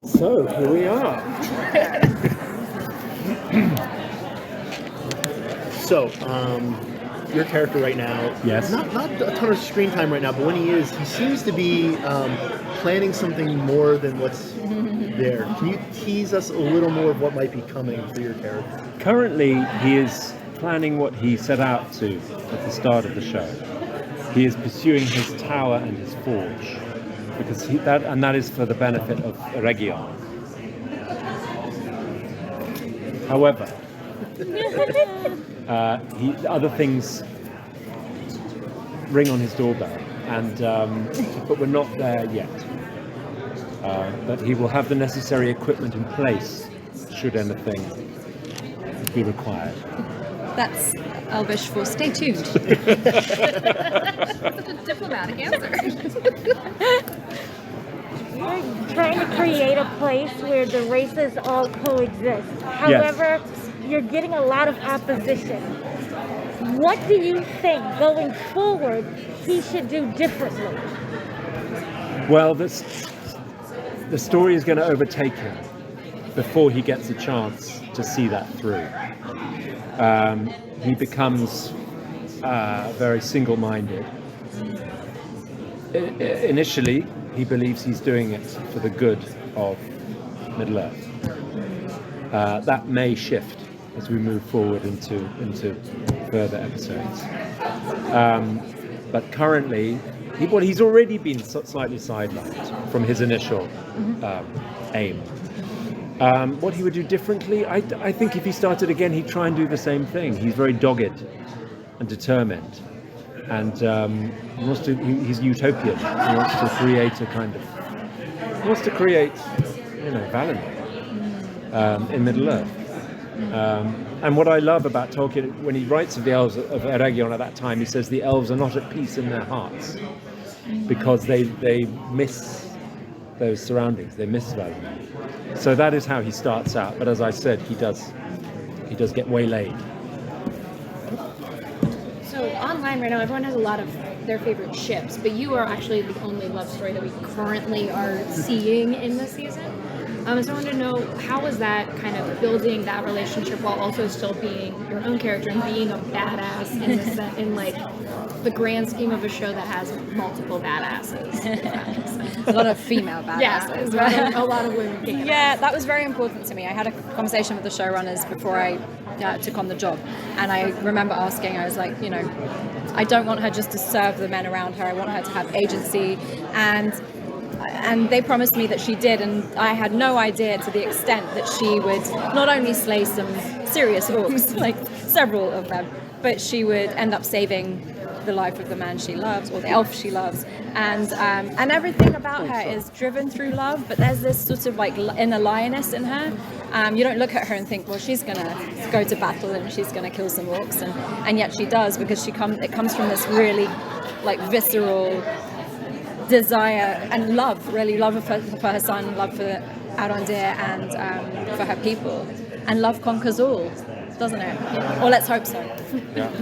So here we are. So, your character right now, Yes. not a ton of screen time right now, but when he seems to be planning something more than what's there. Can you tease us a little more of what might be coming for your character? Currently, he is planning what he set out to at the start of the show. He is pursuing his tower and his forge, because that is for the benefit of Region. However, other things ring on his doorbell, and but we're not there yet. But he will have the necessary equipment in place should anything be required. That's Elvish for stay tuned. That's a diplomatic answer. We're trying to create a place where the races all coexist. However, you're getting a lot of opposition. What do you think going forward he should do differently? Well, the story is going to overtake him before he gets a chance to see that through. He becomes very single-minded. Initially, he believes he's doing it for the good of Middle-earth. That may shift as we move forward into further episodes. But currently, he's already been slightly sidelined from his initial aim. What he would do differently, I think if he started again, he'd try and do the same thing. He's very dogged and determined, and he's utopian. He wants to create Valinor in Middle-earth. And what I love about Tolkien, when he writes of the elves of Eregion at that time, he says the elves are not at peace in their hearts because they miss those surroundings, they miss Valinor. So that is how he starts out. But as I said, he does get waylaid. So online right now, everyone has a lot of their favorite ships, but you are actually the only love story that we currently are seeing in the season. So I wanted to know, how was that kind of building that relationship while also still being your own character and being a badass in like the grand scheme of a show that has multiple badasses? A lot of female badasses. Yeah, a lot of women kicking ass. That was very important to me. I had a conversation with the showrunners before I took on the job, and I remember asking, I was like, I don't want her just to serve the men around her. I want her to have agency, and they promised me that she did, and I had no idea to the extent that she would not only slay some serious orcs, like several of them, but she would end up saving the life of the man she loves, or the elf she loves, and everything about her is driven through love. But there's this sort of like inner lioness in her. You don't look at her and think, well, she's gonna go to battle and she's gonna kill some orcs, and yet she does, because it comes from this really like visceral desire and love for her son, love for Arondir, and for her people. And love conquers all, doesn't it? Or let's hope so. Yeah.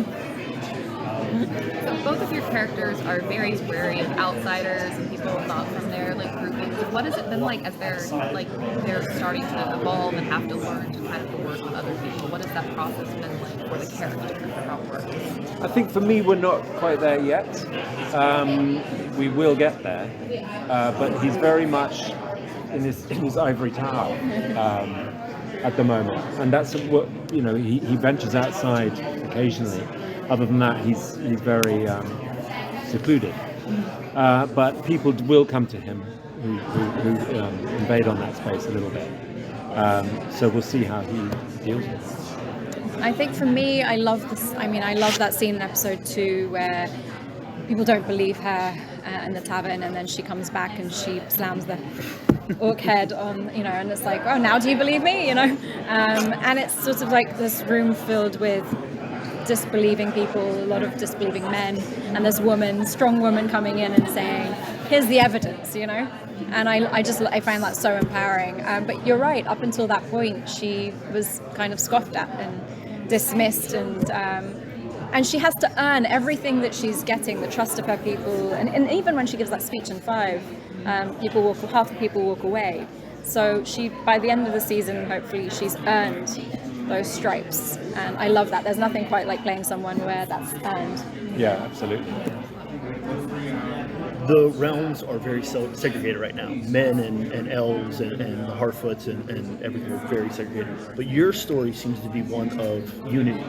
So both of your characters are very wary of outsiders and people not from their like groupings. What has it been like as they're starting to evolve and have to learn to kind of work with other people? What has that process been like for the character? How it works? I think for me, we're not quite there yet. We will get there, but he's very much in his ivory tower at the moment, and that's what he ventures outside occasionally. Other than that, he's very secluded. But people will come to him who invade on that space a little bit. So we'll see how he deals with it. I think for me, I love this. I mean, I love that scene in episode 2 where people don't believe her in the tavern, and then she comes back and she slams the orc head on, and it's like, oh, now do you believe me? And it's sort of like this room filled with disbelieving people, a lot of disbelieving men, and this strong woman coming in and saying, here's the evidence, and I find that so empowering. But you're right, up until that point she was kind of scoffed at and dismissed, and she has to earn everything that she's getting, the trust of her people, and even when she gives that speech in 5, half the people walk away. So she, by the end of the season, hopefully she's earned those stripes, and I love that. There's nothing quite like playing someone where that's earned. Yeah, absolutely. The realms are very segregated right now. Men and elves and the Harfoots and everything are very segregated. But your story seems to be one of unity.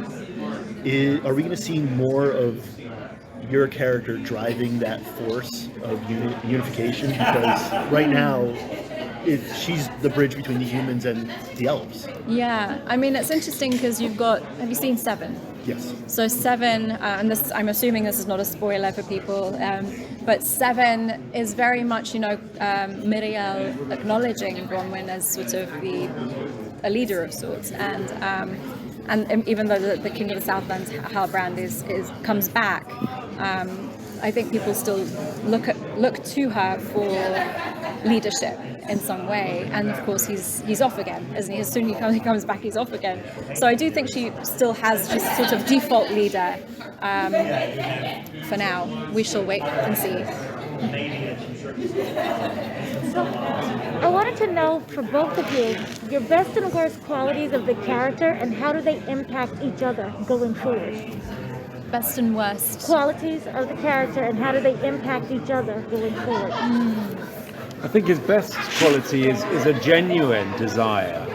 Are we going to see more of your character driving that force of unification? Because right now, she's the bridge between the humans and the elves. Yeah, I mean, it's interesting because have you seen Seven? Yes. So Seven, and this, I'm assuming this is not a spoiler for people, but Seven is very much, Miriel acknowledging Bronwyn as sort of a leader of sorts, and even though the King of the Southland, Halbrand, comes back, I think people still look to her for leadership in some way, and of course he's off again, isn't he? As soon as he comes back, he's off again. So I do think she still has just sort of default leader for now. We shall wait and see. So, I wanted to know for both of you, your best and worst qualities of the character and how do they impact each other going forward? Best and worst Qualities of the character and how do they impact each other going forward? I think his best quality is a genuine desire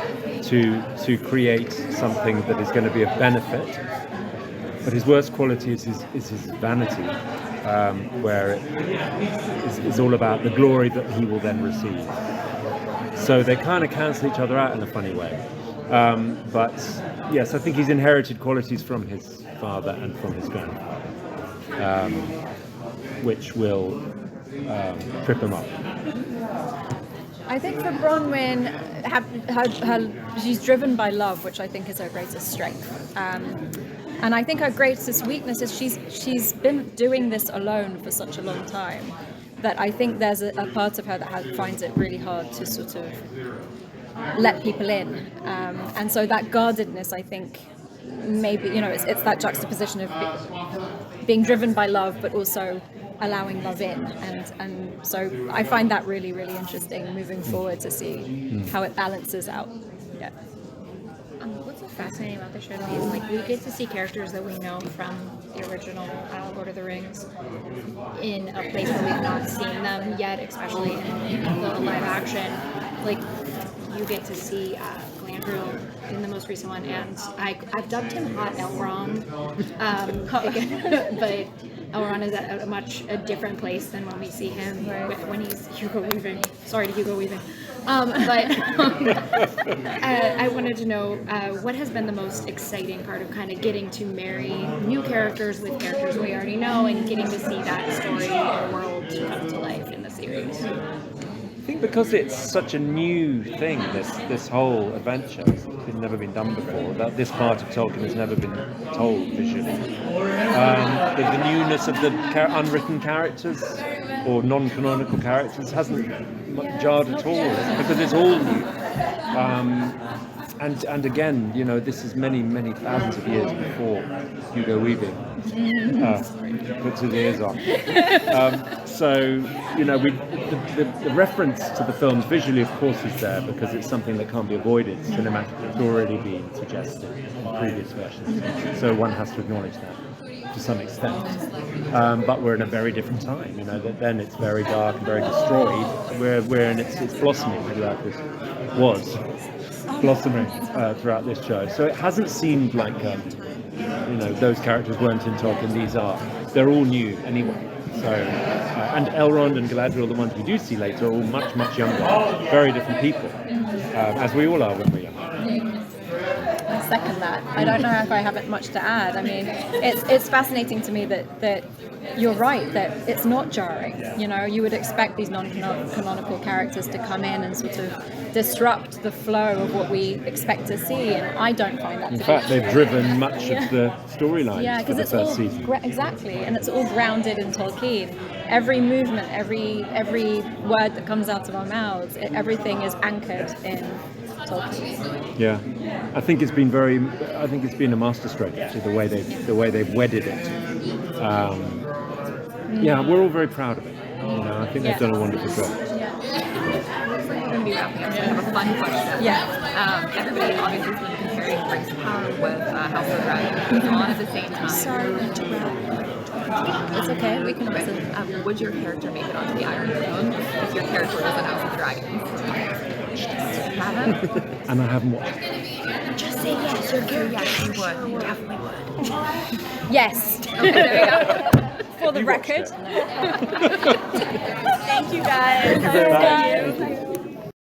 to create something that is going to be of benefit. But his worst quality is his vanity, where it is all about the glory that he will then receive. So they kind of cancel each other out in a funny way. But yes, I think he's inherited qualities from his father and from his grandfather, which will trip him up. I think for Bronwyn, she's driven by love, which I think is her greatest strength. And I think her greatest weakness is she's been doing this alone for such a long time that I think there's a part of her that finds it really hard to sort of let people in. And so that guardedness, I think, maybe, it's that juxtaposition of being driven by love, but also allowing love in, and so I find that really, really interesting moving forward to see how it balances out. Yeah. What's so fascinating about the show to me is we get to see characters that we know from the original Lord of the Rings in a place where we've not seen them yet, especially in the live action. You get to see Galadriel in the most recent one, and I've dubbed him Hot Elrond, but Elrond is at a different place than when we see him when he's Hugo Weaving. Sorry to Hugo Weaving. I wanted to know what has been the most exciting part of kind of getting to marry new characters with characters we already know and getting to see that story and world come to life in the series. I think because it's such a new thing, this whole adventure, it's never been done before, that this part of Tolkien has never been told visually. The newness of the unwritten characters or non-canonical characters hasn't jarred at all, because it's all new. And again, this is many, many thousands of years before Hugo Weaving puts his ears on. The reference to the films visually, of course, is there because it's something that can't be avoided. Cinematically, it's already been suggested in previous versions, so one has to acknowledge that to some extent. But we're in a very different time. Then it's very dark and very destroyed. We're in its blossoming throughout this blossoming throughout this show. So it hasn't seemed like those characters weren't in Tolkien. They're all new anyway. So and Elrond and Galadriel, the ones we do see later, are all much, much younger, very different people, as we all are when we're young. I second that. I don't know if I have much to add. I mean, it's fascinating to me that you're right, that it's not jarring. You would expect these non-canonical characters to come in and sort of disrupt the flow of what we expect to see, and I don't find that. In fact, they've driven much of the storylines. Yeah, because it's all exactly, and it's all grounded in Tolkien. Every movement, every word that comes out of our mouths, everything is anchored in Tolkien. Yeah, I think it's been a masterstroke actually, the way they've wedded it. Yeah, we're all very proud of it. I think they've done a wonderful job. It looks like we're going to be be wrapping up, so I have a fun question. Yeah. Everybody obviously has been comparing Rings of Power with House of the Dragon. It's on at the same time. Sorry to interrupt. It's okay. We can listen. Would your character make it onto the Iron Throne if your character was in House of the Dragons? Haven't? And I haven't watched. Just say yes. Your character. Yes, you would. You definitely would. Yes. Okay, there you go. For the record. Thank you guys. Thank you very much. Thank you.